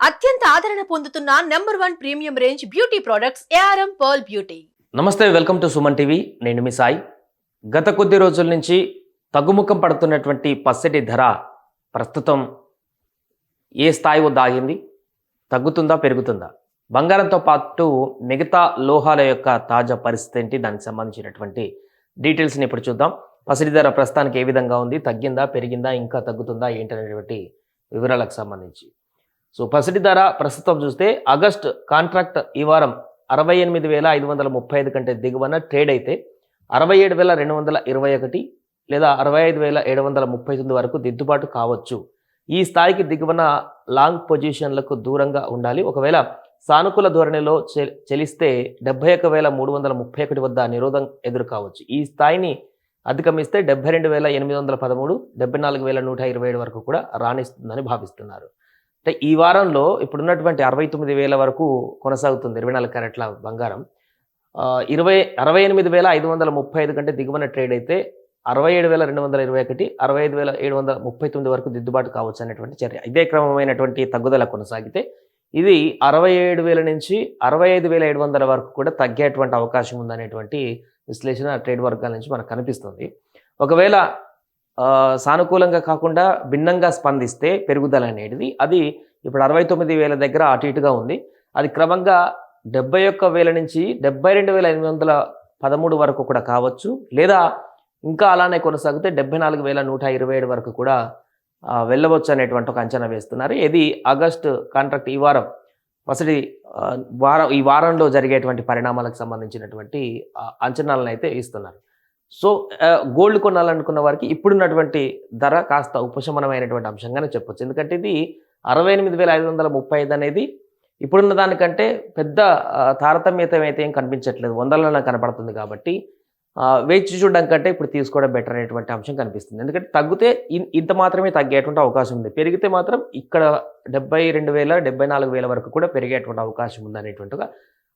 అత్యంత ఆదరణ పొందుతున్న #1 premium range beauty products ARM pearl beauty. నమస్తే, వెల్కమ్ టు సుమన్ టీవీ. నేను మీ సాయి. గత కొద్ది రోజుల నుంచి తగ్గుముఖం పడుతున్నటువంటి పసిడి ధర ప్రస్తుతం ఏ స్థాయి వద్ద ఆగింది? తగ్గుతుందా, పెరుగుతుందా? బంగారంతో పాటు మిగతా లోహాల యొక్క తాజా పరిస్థితి ఏంటి? దానికి సంబంధించినటువంటి డీటెయిల్స్ని ఇప్పుడు చూద్దాం. పసిడి ధర ప్రస్తుతానికి ఏ విధంగా ఉంది? తగ్గిందా, పెరిగిందా, ఇంకా తగ్గుతుందా ఏంటనేటువంటి వివరాలకు సంబంధించి. సో పసిడి ధర ప్రస్తుతం చూస్తే ఆగస్ట్ కాంట్రాక్ట్ ఈ వారం 68,535 కంటే దిగువన ట్రేడ్ అయితే 67,221 లేదా 65,739 వరకు దిద్దుబాటు కావచ్చు. ఈ స్థాయికి దిగువన లాంగ్ పొజిషన్లకు దూరంగా ఉండాలి. ఒకవేళ సానుకూల ధోరణిలో చెలిస్తే 71,331 వద్ద నిరోధం ఎదురు కావచ్చు. ఈ స్థాయిని అధిగమిస్తే 72,813, 74,127 వరకు కూడా రాణిస్తుందని భావిస్తున్నారు. అంటే ఈ వారంలో ఇప్పుడున్నటువంటి 69,000 వరకు కొనసాగుతుంది 24 క్యారెట్ల బంగారం. 68,535 కంటే దిగువన ట్రేడ్ అయితే 67,221, 65,739 వరకు దిద్దుబాటు కావచ్చు అనేటువంటి చర్య. ఇదే క్రమమైనటువంటి తగ్గుదల కొనసాగితే ఇది 67,000 నుంచి 65,700 వరకు కూడా తగ్గేటువంటి అవకాశం ఉందనేటువంటి విశ్లేషణ ట్రేడ్ వర్గాల నుంచి మనకు కనిపిస్తుంది. ఒకవేళ సానుకూలంగా కాకుండా భిన్నంగా స్పందిస్తే పెరుగుదల అనేది అది ఇప్పుడు 69,000 దగ్గర అటు ఇటుగా ఉంది. అది క్రమంగా 71,000 నుంచి 72,813 వరకు కూడా కావచ్చు. లేదా ఇంకా అలానే కొనసాగితే 74,127 వరకు కూడా వెళ్ళవచ్చు అనేటువంటి ఒక అంచనా వేస్తున్నారు. ఇది ఆగస్టు కాంట్రాక్ట్ ఈ వారం పసిడి ఈ వారంలో జరిగేటువంటి పరిణామాలకు సంబంధించినటువంటి అంచనాలను అయితే ఇస్తున్నారు. సో గోల్డ్ కొనాలనుకున్న వారికి ఇప్పుడున్నటువంటి ధర కాస్త ఉపశమనమైనటువంటి అంశంగానే చెప్పొచ్చు. ఎందుకంటే ఇది 68,535 అనేది ఇప్పుడున్న దానికంటే పెద్ద తారతమ్యత అయితే ఏం కనిపించట్లేదు, వందలలో కనపడుతుంది. కాబట్టి వేచి చూడడం కంటే ఇప్పుడు తీసుకోవడం బెటర్ అనేటువంటి అంశం కనిపిస్తుంది. ఎందుకంటే తగ్గితే ఇంత మాత్రమే తగ్గేటువంటి అవకాశం ఉంది, పెరిగితే మాత్రం ఇక్కడ 72,000, 74,000 వరకు కూడా పెరిగేటువంటి అవకాశం ఉంది అనేటువంటిగా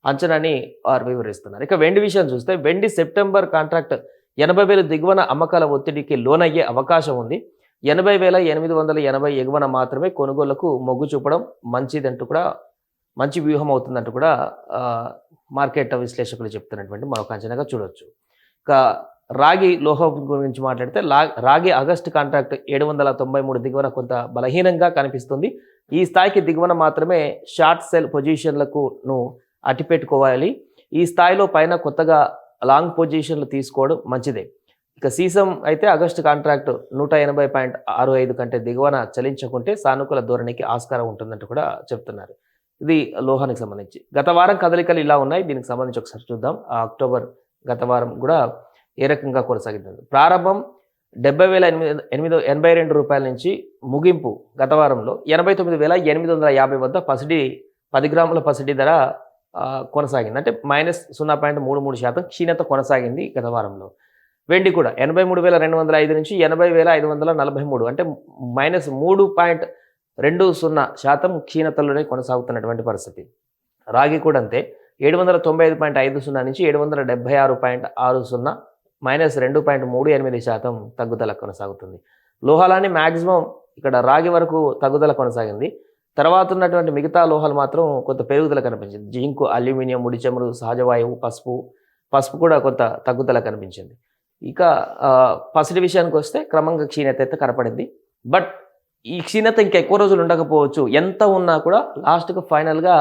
అంచనాని వారు వివరిస్తున్నారు. ఇక వెండి విషయం చూస్తే వెండి సెప్టెంబర్ కాంట్రాక్ట్ 80,000 దిగువన అమ్మకాల ఒత్తిడికి లోనయ్యే అవకాశం ఉంది. 80,880 ఎగువన మాత్రమే కొనుగోళ్లకు మొగ్గు చూపడం మంచిదంటూ కూడా, మంచి వ్యూహం అవుతుందంటూ కూడా మార్కెట్ విశ్లేషకులు చెప్తున్నటువంటి మరొక అంచనాగా చూడవచ్చు. ఇక రాగి లోహం గురించి మాట్లాడితే రాగి ఆగస్టు కాంట్రాక్ట్ 793 దిగువన కొంత బలహీనంగా కనిపిస్తుంది. ఈ స్థాయికి దిగువన మాత్రమే షార్ట్ సెల్ పొజిషన్లకు అట్టిపెట్టుకోవాలి. ఈ స్థాయిలో పైన కొత్తగా లాంగ్ పొజిషన్లు తీసుకోవడం మంచిదే. ఇక సీసం అయితే ఆగస్టు కాంట్రాక్ట్ 180.65 కంటే దిగువన చలించకుంటే సానుకూల ధోరణికి ఆస్కారం ఉంటుందంటూ కూడా చెప్తున్నారు. ఇది లోహానికి సంబంధించి. గత వారం కదలికలు ఇలా ఉన్నాయి. దీనికి సంబంధించి ఒకసారి చూద్దాం. అక్టోబర్ గత వారం కూడా ఏ రకంగా కొనసాగింది. ప్రారంభం 70,882 రూపాయల నుంచి ముగింపు గత వారంలో 89,850 వద్ద పసిడి 10 గ్రాముల పసిడి ధర కొనసాగింది. అంటే -0.33% క్షీణత కొనసాగింది గత వారంలో. వెండి కూడా 83,205 నుంచి 80,543, అంటే -3.20% క్షీణతలోనే కొనసాగుతున్నటువంటి పరిస్థితి. రాగి కూడా అంతే 795.50 నుంచి 776.60, -2.38% తగ్గుదల కొనసాగుతుంది. లోహాలని మ్యాక్సిమం ఇక్కడ రాగి వరకు తగ్గుదల కొనసాగింది. తర్వాత ఉన్నటువంటి మిగతా లోహాలు మాత్రం కొంత పెరుగుదల కనిపించింది. జింకు, అల్యూమినియం, ముడి చమురు, సహజవాయువు, పసుపు కూడా కొంత తగ్గుదల కనిపించింది. ఇక పసిడి విషయానికి వస్తే క్రమంగా క్షీణత అయితే కనపడింది. బట్ ఈ క్షీణత ఇంకా ఎక్కువ రోజులు ఉండకపోవచ్చు. ఎంత ఉన్నా కూడా లాస్ట్గా ఫైనల్గా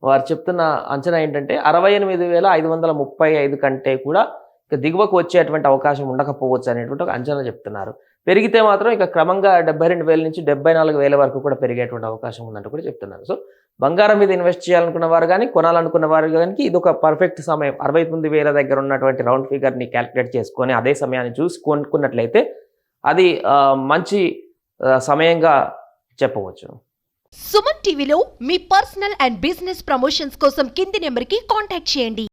వారు చెప్తున్న అంచనా ఏంటంటే 68,535 కంటే కూడా ఇక దిగువకు వచ్చేటువంటి అవకాశం ఉండకపోవచ్చు అనేటువంటి ఒక అంచనా చెప్తున్నారు. పెరిగితే మాత్రం ఇక క్రమంగా 72,000 నుంచి 74,000 వరకు కూడా పెరిగేటువంటి అవకాశం ఉందంటూ కూడా చెప్తున్నారు. సో బంగారం మీద ఇన్వెస్ట్ చేయాలనుకున్న వారు కానీ, కొనాలనుకున్న వారు కానీ ఇది ఒక పర్ఫెక్ట్ సమయం. 69,000 దగ్గర ఉన్నటువంటి రౌండ్ ఫిగర్ని క్యాలిక్యులేట్ చేసుకొని అదే సమయాన్ని చూసి కొనుక్కున్నట్లయితే అది మంచి సమయంగా చెప్పవచ్చు. సుమన్ టీవీలో మీ పర్సనల్ అండ్ బిజినెస్ ప్రమోషన్స్ కోసం కింది నెంబర్కి కాంటాక్ట్ చేయండి.